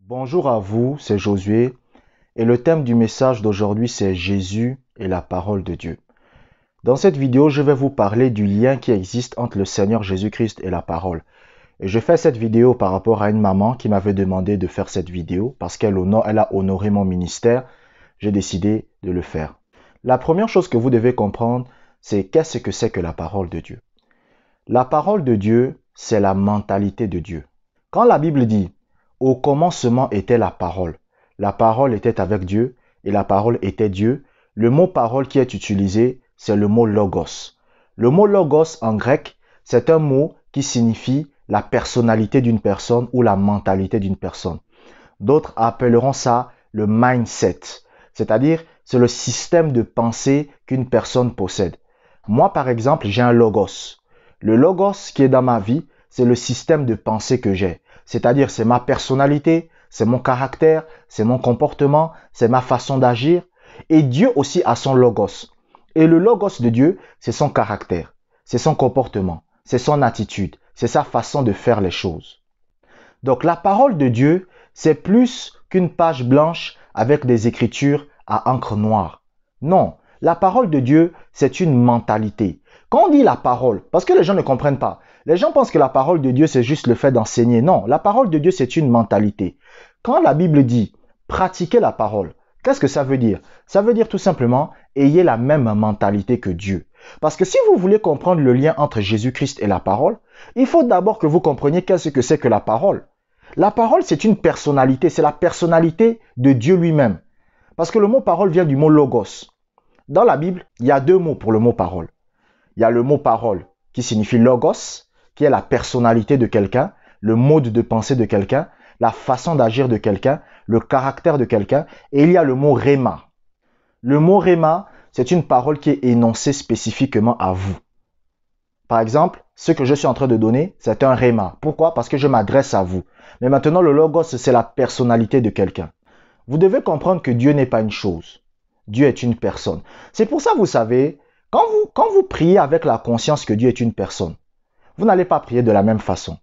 Bonjour à vous, c'est Josué et le thème du message d'aujourd'hui c'est Jésus et la parole de Dieu. Dans cette vidéo, je vais vous parler du lien qui existe entre le Seigneur Jésus-Christ et la parole. Et je fais cette vidéo par rapport à une maman qui m'avait demandé de faire cette vidéo parce qu'elle a honoré mon ministère. J'ai décidé de le faire. La première chose que vous devez comprendre, c'est qu'est-ce que c'est que la parole de Dieu. La parole de Dieu, c'est la mentalité de Dieu. Quand la Bible dit « Au commencement était la parole était avec Dieu et la parole était Dieu », le mot parole qui est utilisé, c'est le mot logos. Le mot logos en grec, c'est un mot qui signifie la personnalité d'une personne ou la mentalité d'une personne. D'autres appelleront ça le mindset, c'est-à-dire c'est le système de pensée qu'une personne possède. Moi, par exemple, j'ai un logos. Le logos qui est dans ma vie, c'est le système de pensée que j'ai. C'est-à-dire, c'est ma personnalité, c'est mon caractère, c'est mon comportement, c'est ma façon d'agir. Et Dieu aussi a son logos. Et le logos de Dieu, c'est son caractère, c'est son comportement, c'est son attitude, c'est sa façon de faire les choses. Donc, la parole de Dieu, c'est plus qu'une page blanche avec des écritures à encre noire. Non, la parole de Dieu, c'est une mentalité. Quand on dit la parole, parce que les gens ne comprennent pas, les gens pensent que la parole de Dieu, c'est juste le fait d'enseigner. Non, la parole de Dieu, c'est une mentalité. Quand la Bible dit pratiquer la parole, qu'est-ce que ça veut dire? Ça veut dire tout simplement ayez la même mentalité que Dieu. Parce que si vous voulez comprendre le lien entre Jésus-Christ et la parole, il faut d'abord que vous compreniez qu'est-ce que c'est que la parole. La parole, c'est une personnalité, c'est la personnalité de Dieu lui-même. Parce que le mot parole vient du mot logos. Dans la Bible, il y a deux mots pour le mot parole. Il y a le mot parole qui signifie logos, qui est la personnalité de quelqu'un, le mode de pensée de quelqu'un, la façon d'agir de quelqu'un, le caractère de quelqu'un. Et il y a le mot rhéma. Le mot rhéma, c'est une parole qui est énoncée spécifiquement à vous. Par exemple, ce que je suis en train de donner, c'est un rhéma. Pourquoi? Parce que je m'adresse à vous. Mais maintenant, le logos, c'est la personnalité de quelqu'un. Vous devez comprendre que Dieu n'est pas une chose. Dieu est une personne. C'est pour ça, vous savez, quand vous priez avec la conscience que Dieu est une personne, vous n'allez pas prier de la même façon.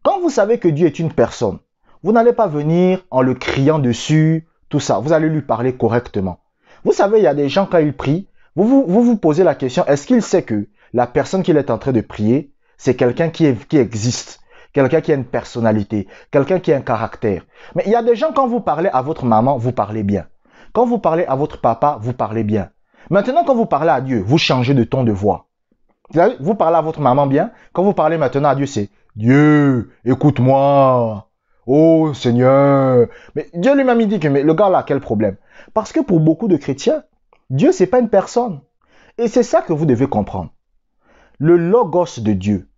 Quand vous savez que Dieu est une personne, vous n'allez pas venir en le criant dessus, tout ça. Vous allez lui parler correctement. Vous savez, il y a des gens, quand ils prient, vous posez la question, est-ce qu'il sait que la personne qu'il est en train de prier, c'est quelqu'un qui existe, quelqu'un qui a une personnalité, quelqu'un qui a un caractère. Mais il y a des gens, quand vous parlez à votre maman, vous parlez bien. Quand vous parlez à votre papa, vous parlez bien. Maintenant, quand vous parlez à Dieu, vous changez de ton de voix. Vous parlez à votre maman bien. Quand vous parlez maintenant à Dieu, c'est Dieu, écoute-moi. Oh Seigneur. Mais Dieu lui-même il dit que mais le gars là a quel problème? Parce que pour beaucoup de chrétiens, Dieu c'est pas une personne. Et c'est ça que vous devez comprendre. Le logos de Dieu,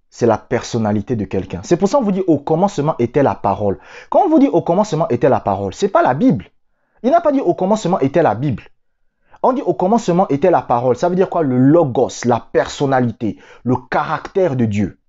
c'est la personnalité de quelqu'un. C'est pour ça qu'on vous dit au commencement était la parole. Quand on vous dit au commencement était la parole, c'est pas la Bible. Il n'a pas dit au commencement était la Bible. On dit au commencement était la parole. Ça veut dire quoi? Le logos, la personnalité, le caractère de Dieu.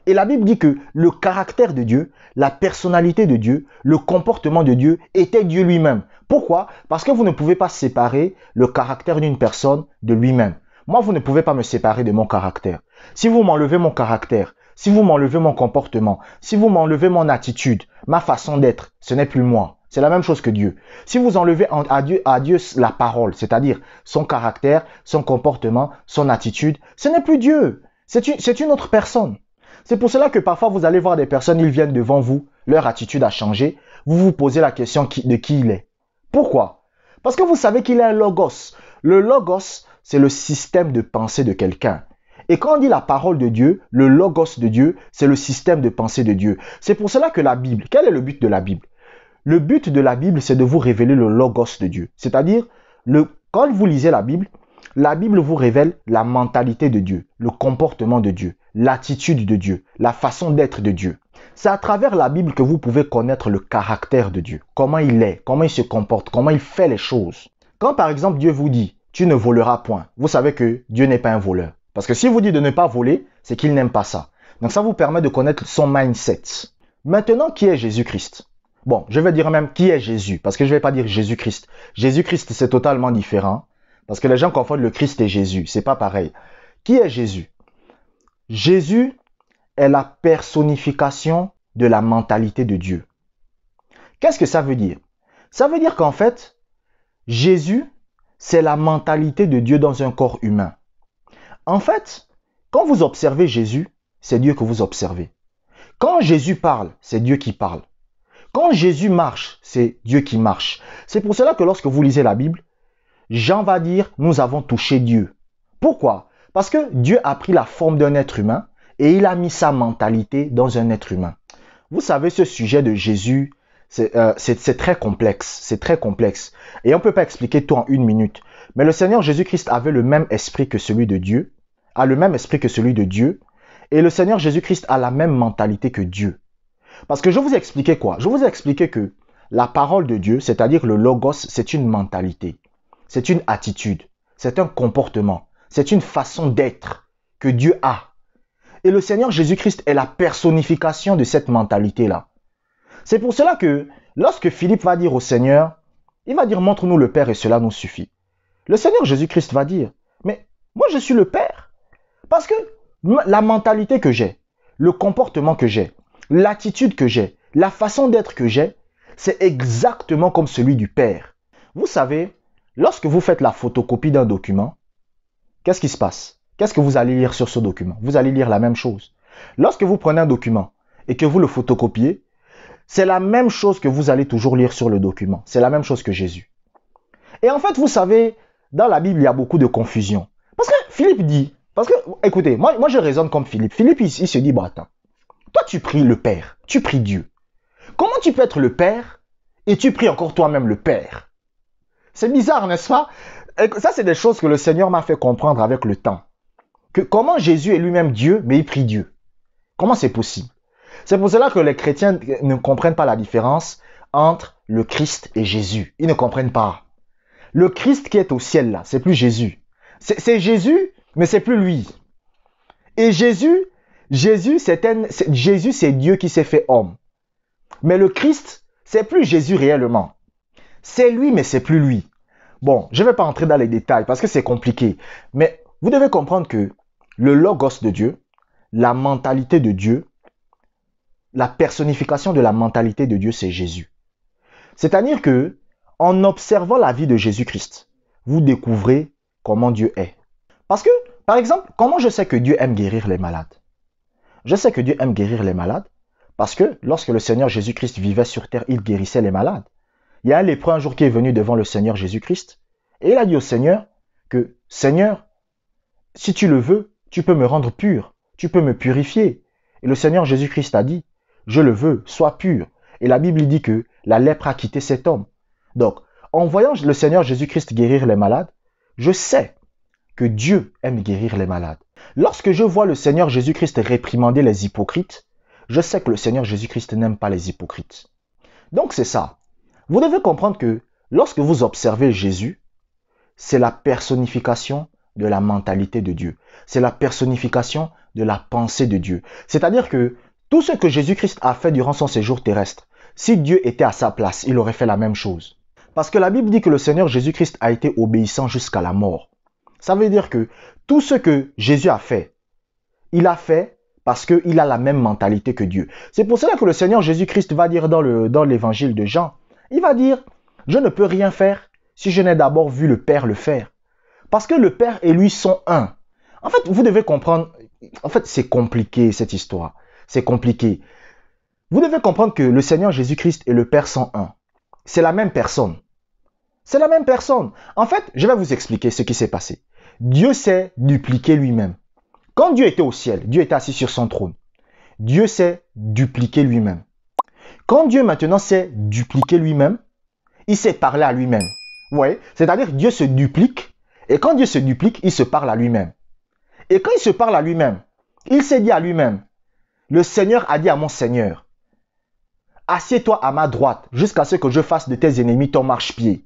Et la Bible dit que le caractère de Dieu, la personnalité de Dieu, le comportement de Dieu était Dieu lui-même. Pourquoi? Parce que vous ne pouvez pas séparer le caractère d'une personne de lui-même. Moi, vous ne pouvez pas me séparer de mon caractère. Si vous m'enlevez mon caractère, si vous m'enlevez mon comportement, si vous m'enlevez mon attitude, ma façon d'être, ce n'est plus moi. C'est la même chose que Dieu. Si vous enlevez à Dieu la parole, c'est-à-dire son caractère, son comportement, son attitude, ce n'est plus Dieu. C'est une autre personne. C'est pour cela que parfois vous allez voir des personnes, ils viennent devant vous, leur attitude a changé, vous vous posez la question de qui il est. Pourquoi? Parce que vous savez qu'il est un logos. Le logos, c'est le système de pensée de quelqu'un. Et quand on dit la parole de Dieu, le logos de Dieu, c'est le système de pensée de Dieu. C'est pour cela que la Bible, quel est le but de la Bible? Le but de la Bible, c'est de vous révéler le logos de Dieu. C'est-à-dire, quand vous lisez la Bible vous révèle la mentalité de Dieu, le comportement de Dieu, l'attitude de Dieu, la façon d'être de Dieu. C'est à travers la Bible que vous pouvez connaître le caractère de Dieu, comment il est, comment il se comporte, comment il fait les choses. Quand par exemple Dieu vous dit, tu ne voleras point, vous savez que Dieu n'est pas un voleur. Parce que s'il vous dit de ne pas voler, c'est qu'il n'aime pas ça. Donc ça vous permet de connaître son mindset. Maintenant, qui est Jésus-Christ? Bon, je vais dire même qui est Jésus, parce que je ne vais pas dire Jésus-Christ. Jésus-Christ, c'est totalement différent, parce que les gens confondent le Christ et Jésus. C'est pas pareil. Qui est Jésus? Jésus est la personnification de la mentalité de Dieu. Qu'est-ce que ça veut dire? Ça veut dire qu'en fait, Jésus, c'est la mentalité de Dieu dans un corps humain. En fait, quand vous observez Jésus, c'est Dieu que vous observez. Quand Jésus parle, c'est Dieu qui parle. Quand Jésus marche, c'est Dieu qui marche. C'est pour cela que lorsque vous lisez la Bible, Jean va dire, nous avons touché Dieu. Pourquoi? Parce que Dieu a pris la forme d'un être humain et il a mis sa mentalité dans un être humain. Vous savez, ce sujet de Jésus, c'est très complexe. C'est très complexe. Et on ne peut pas expliquer tout en une minute. Mais le Seigneur Jésus-Christ avait le même esprit que celui de Dieu, a le même esprit que celui de Dieu. Et le Seigneur Jésus-Christ a la même mentalité que Dieu. Parce que je vous ai expliqué quoi? Je vous ai expliqué que la parole de Dieu, c'est-à-dire le logos, c'est une mentalité. C'est une attitude. C'est un comportement. C'est une façon d'être que Dieu a. Et le Seigneur Jésus-Christ est la personnification de cette mentalité-là. C'est pour cela que lorsque Philippe va dire au Seigneur, il va dire, montre-nous le Père et cela nous suffit. Le Seigneur Jésus-Christ va dire, mais moi je suis le Père. Parce que la mentalité que j'ai, le comportement que j'ai, l'attitude que j'ai, la façon d'être que j'ai, c'est exactement comme celui du Père. Vous savez, lorsque vous faites la photocopie d'un document, qu'est-ce qui se passe? Qu'est-ce que vous allez lire sur ce document? Vous allez lire la même chose. Lorsque vous prenez un document et que vous le photocopiez, c'est la même chose que vous allez toujours lire sur le document. C'est la même chose que Jésus. Et en fait, vous savez, dans la Bible, il y a beaucoup de confusion. Parce que Philippe dit, parce que, écoutez, moi je raisonne comme Philippe. Philippe, il se dit, bon attends, toi tu pries le Père, tu pries Dieu. Comment tu peux être le Père et tu pries encore toi-même le Père? C'est bizarre, n'est-ce pas? Et ça, c'est des choses que le Seigneur m'a fait comprendre avec le temps. Que comment Jésus est lui-même Dieu, mais il prie Dieu. Comment c'est possible? C'est pour cela que les chrétiens ne comprennent pas la différence entre le Christ et Jésus. Ils ne comprennent pas. Le Christ qui est au ciel là, c'est plus Jésus. C'est Jésus, mais c'est plus lui. Et Jésus, c'est Dieu qui s'est fait homme. Mais le Christ, c'est plus Jésus réellement. C'est lui, mais c'est plus lui. Bon, je ne vais pas entrer dans les détails parce que c'est compliqué. Mais vous devez comprendre que le logos de Dieu, la mentalité de Dieu, la personnification de la mentalité de Dieu, c'est Jésus. C'est-à-dire que, en observant la vie de Jésus-Christ, vous découvrez comment Dieu est. Parce que, par exemple, comment je sais que Dieu aime guérir les malades? Je sais que Dieu aime guérir les malades parce que lorsque le Seigneur Jésus-Christ vivait sur terre, il guérissait les malades. Il y a un lépreux un jour qui est venu devant le Seigneur Jésus-Christ et il a dit au Seigneur que, Seigneur, si tu le veux, tu peux me rendre pur, tu peux me purifier. Et le Seigneur Jésus-Christ a dit, je le veux, sois pur. Et la Bible dit que la lèpre a quitté cet homme. Donc, en voyant le Seigneur Jésus-Christ guérir les malades, je sais que Dieu aime guérir les malades. Lorsque je vois le Seigneur Jésus-Christ réprimander les hypocrites, je sais que le Seigneur Jésus-Christ n'aime pas les hypocrites. Donc c'est ça. Vous devez comprendre que lorsque vous observez Jésus, c'est la personnification de la mentalité de Dieu. C'est la personnification de la pensée de Dieu. C'est-à-dire que tout ce que Jésus-Christ a fait durant son séjour terrestre, si Dieu était à sa place, il aurait fait la même chose. Parce que la Bible dit que le Seigneur Jésus-Christ a été obéissant jusqu'à la mort. Ça veut dire que tout ce que Jésus a fait, il a fait parce qu'il a la même mentalité que Dieu. C'est pour cela que le Seigneur Jésus-Christ va dire dans l'évangile de Jean, il va dire, je ne peux rien faire si je n'ai d'abord vu le Père le faire. Parce que le Père et lui sont un. En fait, vous devez comprendre, en fait, c'est compliqué cette histoire. C'est compliqué. Vous devez comprendre que le Seigneur Jésus-Christ et le Père sont un. C'est la même personne. C'est la même personne. En fait, je vais vous expliquer ce qui s'est passé. Dieu s'est dupliqué lui-même. Quand Dieu était au ciel, Dieu était assis sur son trône. Dieu s'est dupliqué lui-même. Quand Dieu maintenant s'est dupliqué lui-même, il s'est parlé à lui-même. Vous voyez? C'est-à-dire Dieu se duplique. Et quand Dieu se duplique, il se parle à lui-même. Et quand il se parle à lui-même, il s'est dit à lui-même, le Seigneur a dit à mon Seigneur, assieds-toi à ma droite jusqu'à ce que je fasse de tes ennemis ton marchepied.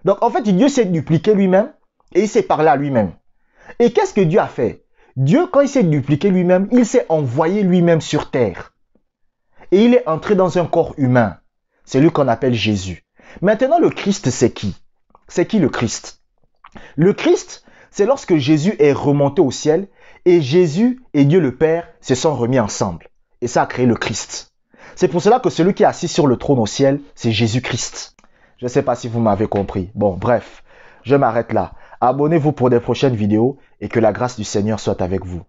Donc en fait, Dieu s'est dupliqué lui-même et il s'est parlé à lui-même. Et qu'est-ce que Dieu a fait? Dieu, quand il s'est dupliqué lui-même, il s'est envoyé lui-même sur terre. Et il est entré dans un corps humain. C'est lui qu'on appelle Jésus. Maintenant, le Christ, c'est qui? C'est qui le Christ? Le Christ, c'est lorsque Jésus est remonté au ciel et Jésus et Dieu le Père se sont remis ensemble. Et ça a créé le Christ. C'est pour cela que celui qui est assis sur le trône au ciel, c'est Jésus-Christ. Je ne sais pas si vous m'avez compris. Bon, bref, je m'arrête là. Abonnez-vous pour des prochaines vidéos et que la grâce du Seigneur soit avec vous.